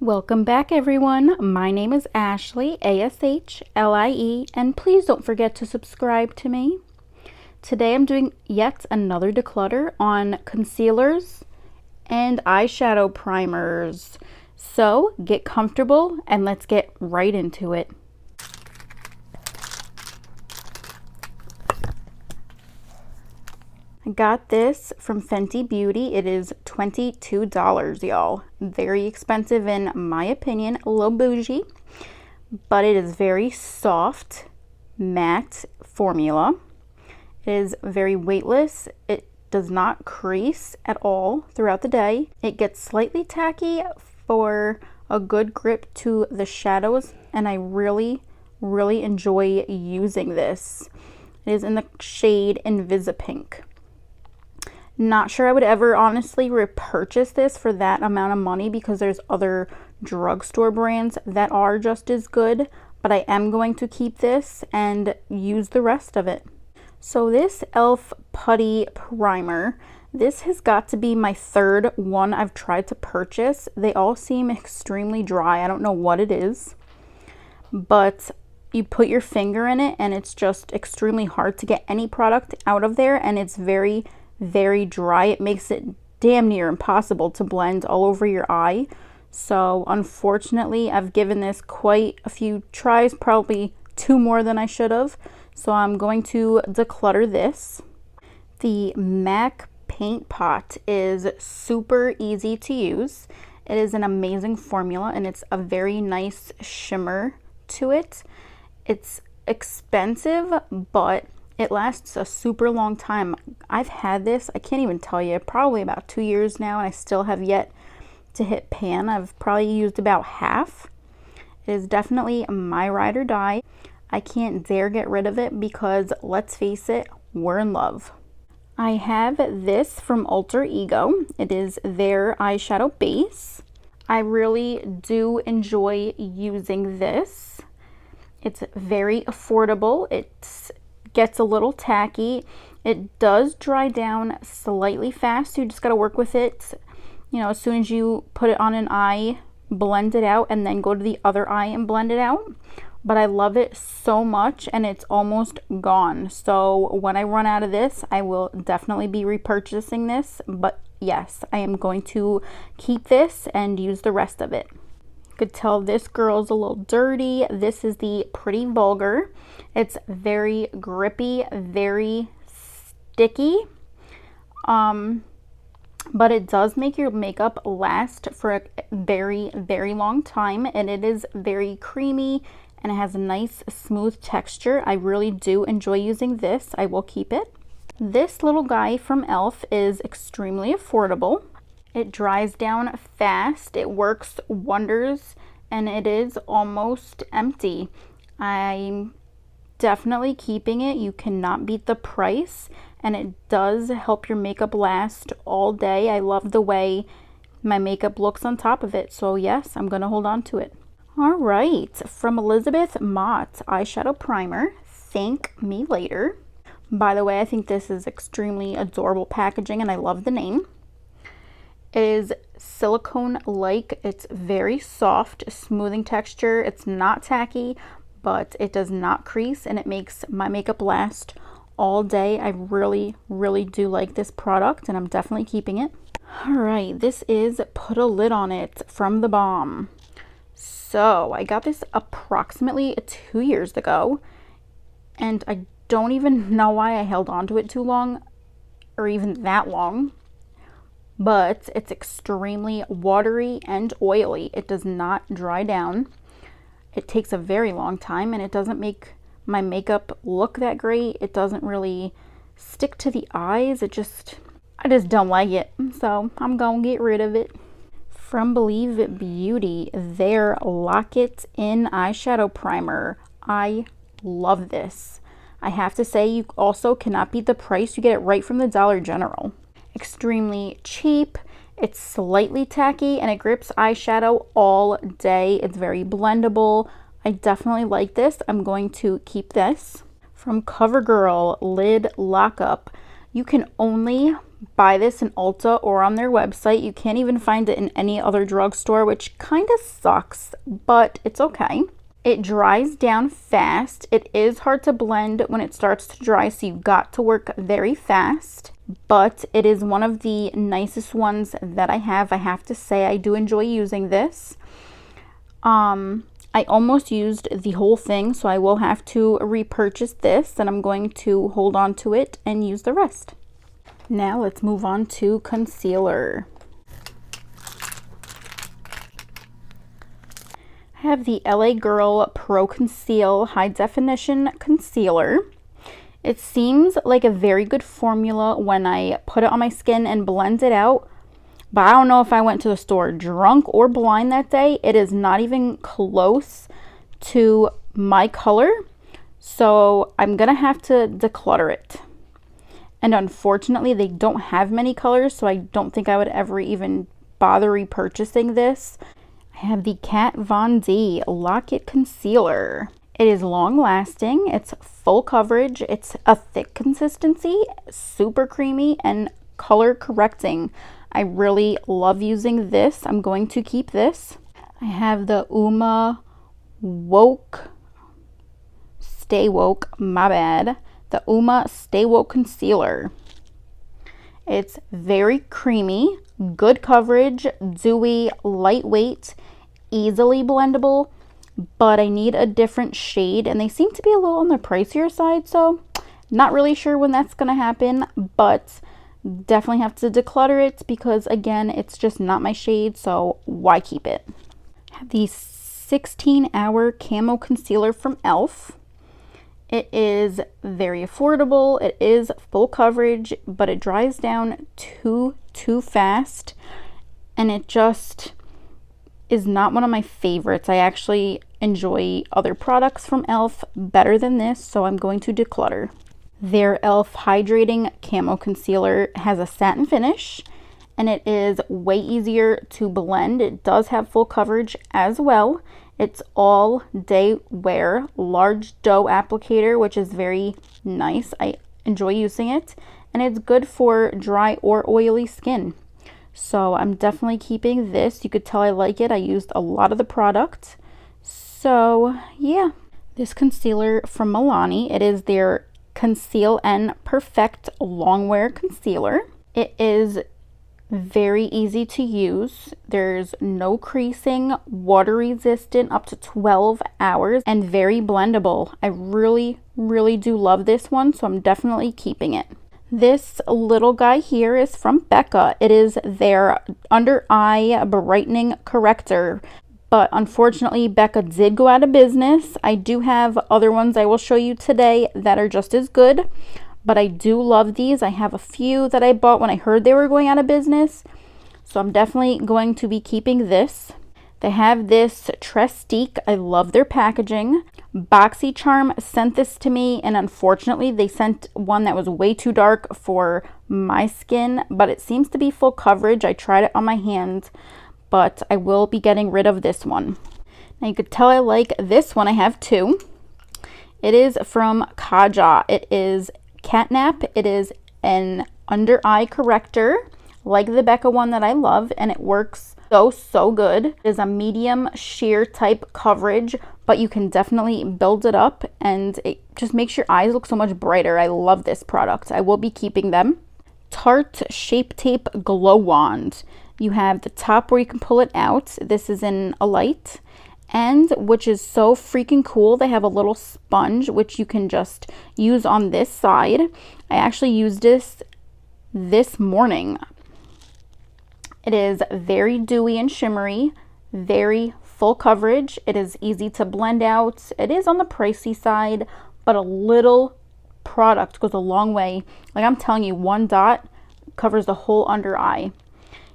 Welcome back, everyone. My name is Ashlie, Ashlie, and please don't forget to subscribe to me. Today I'm doing yet another declutter on concealers and eyeshadow primers. So get comfortable and let's get right into it. I got this from Fenty Beauty. It is $22, y'all. Very expensive in my opinion, a little bougie, but it is very soft, matte formula. It is very weightless. It does not crease at all throughout the day. It gets slightly tacky for a good grip to the shadows, and I really enjoy using this. It is in the shade Invisipink. Not sure I would ever honestly repurchase this for that amount of money because there's other drugstore brands that are just as good, but I am going to keep this and use the rest of it. So this e.l.f. Putty Primer, this has got to be my third one I've tried to purchase. They all seem extremely dry. I don't know what it is, but you put your finger in it and it's just extremely hard to get any product out of there, and it's very dry. It makes it damn near impossible to blend all over your eye. So unfortunately, I've given this quite a few tries, probably 2 more than I should have. So I'm going to declutter this. The MAC paint pot is super easy to use. It is an amazing formula and it's a very nice shimmer to it. It's expensive, but it lasts a super long time. I've had this, I can't even tell you, probably about 2 years now, and I still have yet to hit pan. I've probably used about half. It is definitely my ride or die. I can't dare get rid of it because, let's face it, we're in love. I have this from Alter Ego. It is their eyeshadow base. I really do enjoy using this. It's very affordable. It gets a little tacky. It does dry down slightly fast. You just got to work with it. You know, as soon as you put it on an eye, blend it out, and then go to the other eye and blend it out. But I love it so much, and it's almost gone. So when I run out of this, I will definitely be repurchasing this. But yes, I am going to keep this and use the rest of it. You could tell this girl's a little dirty. This is the Pretty Vulgar. It's very grippy, very sticky, but it does make your makeup last for a very long time, and it is very creamy and it has a nice smooth texture. I really do enjoy using this. I will keep it. This little guy from e.l.f. is extremely affordable. It dries down fast, it works wonders, and it is almost empty. I'm definitely keeping it. You cannot beat the price, and it does help your makeup last all day. I love the way my makeup looks on top of it, so yes, I'm gonna hold on to it. All right, from Elizabeth Mott eyeshadow primer, Thank Me Later. By the way, I think this is extremely adorable packaging and I love the name. It is silicone-like. It's very soft, smoothing texture. It's not tacky, but it does not crease, and it makes my makeup last all day. I really do like this product, and I'm definitely keeping it. All right, this is Put a Lid on It from The Balm. So I got this approximately 2 years ago, and I don't even know why I held on to it too long, or even that long. But it's extremely watery and oily. It does not dry down. It takes a very long time, and it doesn't make my makeup look that great. It doesn't really stick to the eyes. I just don't like it. So I'm gonna get rid of it. From Believe Beauty, their Lock It In eyeshadow primer. I love this. I have to say, you also cannot beat the price. You get it right from the Dollar General. Extremely cheap, it's slightly tacky, and it grips eyeshadow all day. It's very blendable. I definitely like this. I'm going to keep this. From CoverGirl Lid Lockup. You can only buy this in Ulta or on their website. You can't even find it in any other drugstore, which kind of sucks, but it's okay. It dries down fast. It is hard to blend when it starts to dry, so you've got to work very fast, but it is one of the nicest ones that I have to say. I do enjoy using this. I almost used the whole thing, so I will have to repurchase this, and I'm going to hold on to it and use the rest. Now let's move on to concealer. I have the LA Girl Pro Conceal High Definition Concealer. It seems like a very good formula when I put it on my skin and blend it out, but I don't know if I went to the store drunk or blind that day. It is not even close to my color, so I'm gonna have to declutter it. And unfortunately, they don't have many colors, so I don't think I would ever even bother repurchasing this. I have the Kat Von D Lock It Concealer. It is long lasting, it's full coverage, it's a thick consistency, super creamy, and color correcting. I really love using this. I'm going to keep this. I have the Stay Woke, my bad. The Stay Woke Concealer. It's very creamy, good coverage, dewy, lightweight, easily blendable, but I need a different shade, and they seem to be a little on the pricier side, so not really sure when that's going to happen, but definitely have to declutter it because, again, it's just not my shade, so why keep it? I have the 16-hour Camo Concealer from e.l.f. It is very affordable. It is full coverage, but it dries down too fast, and it just is not one of my favorites. I actually enjoy other products from e.l.f. better than this, so I'm going to declutter. Their e.l.f. Hydrating Camo Concealer has a satin finish, and it is way easier to blend. It does have full coverage as well. It's all day wear, large doe applicator, which is very nice. I enjoy using it, and it's good for dry or oily skin. So I'm definitely keeping this. You could tell I like it. I used a lot of the product. So yeah, this concealer from Milani, it is their Conceal and Perfect Longwear Concealer. It is very easy to use. There's no creasing, water resistant up to 12 hours, and very blendable. I really do love this one, so I'm definitely keeping it. This little guy here is from Becca. It is their under eye brightening corrector, but unfortunately Becca did go out of business. I do have other ones I will show you today that are just as good, but I do love these. I have a few that I bought when I heard they were going out of business, so I'm definitely going to be keeping this. They have this Trestique. I love their packaging. BoxyCharm sent this to me, and unfortunately they sent one that was way too dark for my skin, but it seems to be full coverage. I tried it on my hand, but I will be getting rid of this one. Now you could tell I like this one. I have two. It is from Kaja. It is Catnap. It is an under eye corrector like the Becca one that I love, and it works so good. It is a medium sheer type coverage, but you can definitely build it up, and it just makes your eyes look so much brighter. I love this product. I will be keeping them. Tarte Shape Tape Glow Wand. You have the top where you can pull it out. This is in a light, and which is so freaking cool, they have a little sponge which you can just use on this side. I actually used this morning. It is very dewy and shimmery, very full coverage. It is easy to blend out. It is on the pricey side, but a little product goes a long way. Like I'm telling you, one dot covers the whole under eye.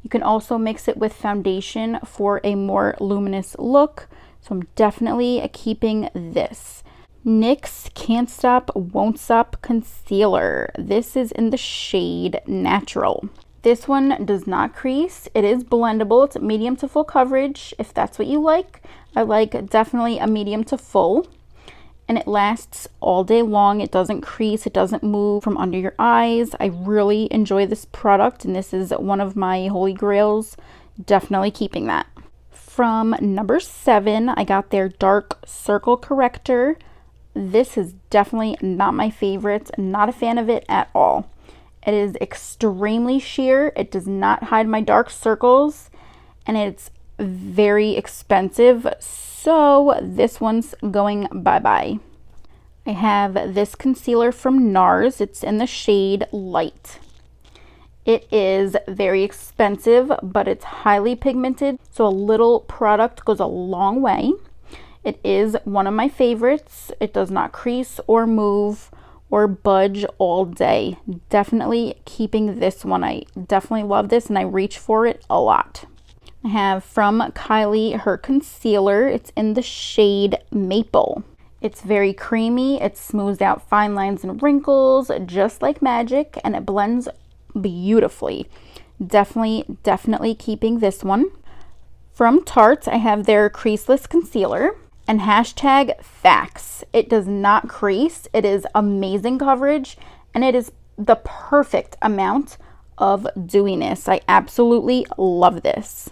You can also mix it with foundation for a more luminous look. So I'm definitely keeping this. NYX Can't Stop, Won't Stop Concealer. This is in the shade Natural. This one does not crease. It is blendable. It's medium to full coverage if that's what you like. I like definitely a medium to full. and it lasts all day long. It doesn't crease, it doesn't move from under your eyes. I really enjoy this product, and this is one of my holy grails. Definitely keeping that. From number 7, I got their dark circle corrector. This is definitely not my favorite. Not a fan of it at all. It is extremely sheer. It does not hide my dark circles, and it's very expensive. So this one's going bye-bye. I have this concealer from NARS. It's in the shade Light. It is very expensive, but it's highly pigmented, so a little product goes a long way. It is one of my favorites. It does not crease or move or budge all day. Definitely keeping this one. I definitely love this, and I reach for it a lot. I have from Kylie her concealer. It's in the shade Maple. It's very creamy. It smooths out fine lines and wrinkles just like magic, and it blends beautifully. Definitely keeping this one. From Tarte, I have their creaseless concealer, and hashtag facts. It does not crease. It is amazing coverage, and it is the perfect amount of dewiness. I absolutely love this.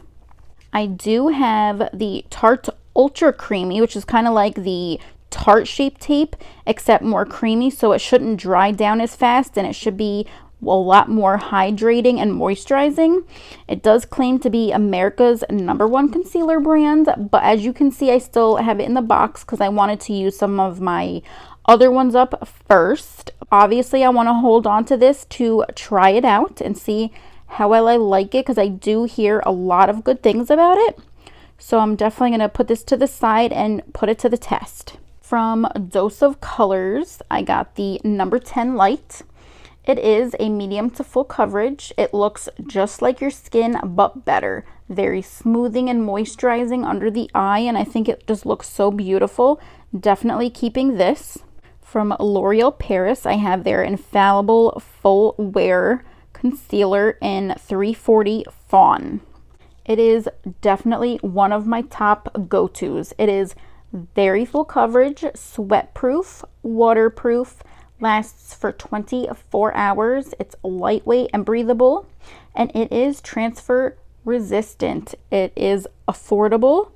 I do have the Tarte Ultra Creamy, which is kind of like the Tarte Shape Tape, except more creamy, so it shouldn't dry down as fast, and it should be a lot more hydrating and moisturizing. It does claim to be America's #1 concealer brand, but as you can see, I still have it in the box because I wanted to use some of my other ones up first. Obviously, I want to hold on to this to try it out and see how well I like it, because I do hear a lot of good things about it. So I'm definitely going to put this to the side and put it to the test. From Dose of Colors, I got the number 10 Light. It is a medium to full coverage. It looks just like your skin, but better. Very smoothing and moisturizing under the eye, and I think it just looks so beautiful. Definitely keeping this. From L'Oreal Paris, I have their Infallible Full Wear Concealer in 340 Fawn. It is definitely one of my top go-tos. It is very full coverage, sweat-proof, waterproof, lasts for 24 hours. It's lightweight and breathable, and it is transfer resistant. It is affordable,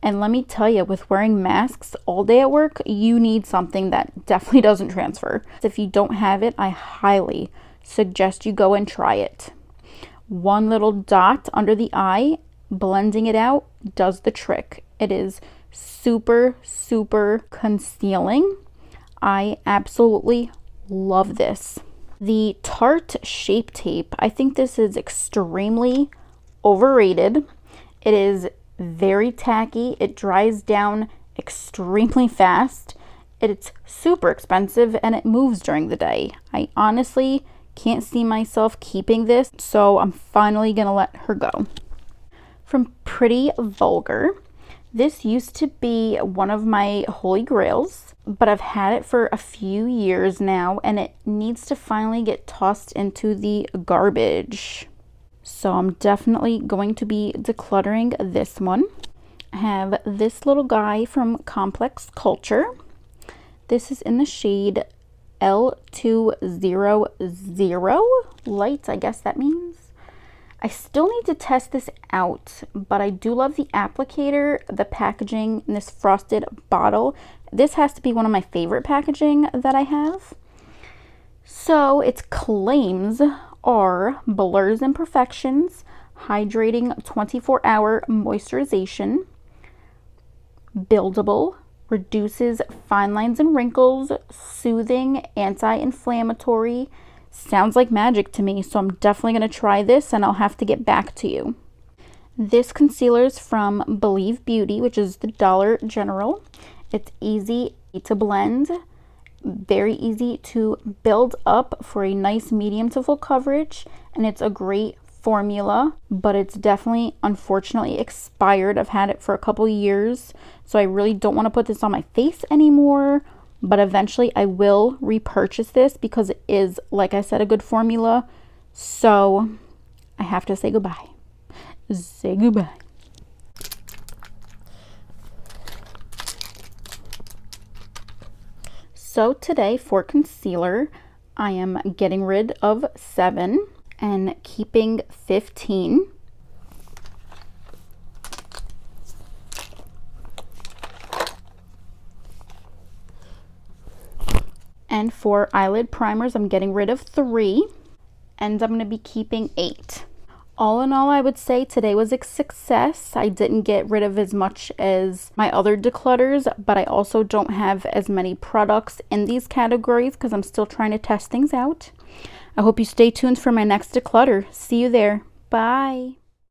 and let me tell you, with wearing masks all day at work, you need something that definitely doesn't transfer. If you don't have it, I highly suggest you go and try it. One little dot under the eye, blending it out, does the trick. It is super concealing. I absolutely love this. The Tarte Shape Tape, I think this is extremely overrated. It is very tacky. It dries down extremely fast. It's super expensive, and it moves during the day. I honestly can't see myself keeping this, so I'm finally gonna let her go. From Pretty Vulgar, this used to be one of my holy grails, but I've had it for a few years now, and it needs to finally get tossed into the garbage. So I'm definitely going to be decluttering this one. I have this little guy from Complex Culture. This is in the shade L200 Light, I guess that means. I still need to test this out, but I do love the applicator, the packaging, and this frosted bottle. This has to be one of my favorite packaging that I have. So its claims are Blurs Imperfections, hydrating 24-hour moisturization, buildable, reduces fine lines and wrinkles, soothing, anti-inflammatory. Sounds like magic to me, so I'm definitely going to try this, and I'll have to get back to you. This concealer is from Believe Beauty, which is the Dollar General. It's easy to blend, very easy to build up for a nice medium to full coverage, and it's a great formula, but it's definitely unfortunately expired. I've had it for a couple years, so I really don't want to put this on my face anymore. But eventually I will repurchase this because it is, like I said, a good formula. So I have to say goodbye. Say goodbye. So today for concealer, I am getting rid of 7 and keeping 15. And for eyelid primers, I'm getting rid of 3 and I'm going to be keeping 8. All in all, I would say today was a success. I didn't get rid of as much as my other declutters, but I also don't have as many products in these categories because I'm still trying to test things out. I hope you stay tuned for my next declutter. See you there. Bye.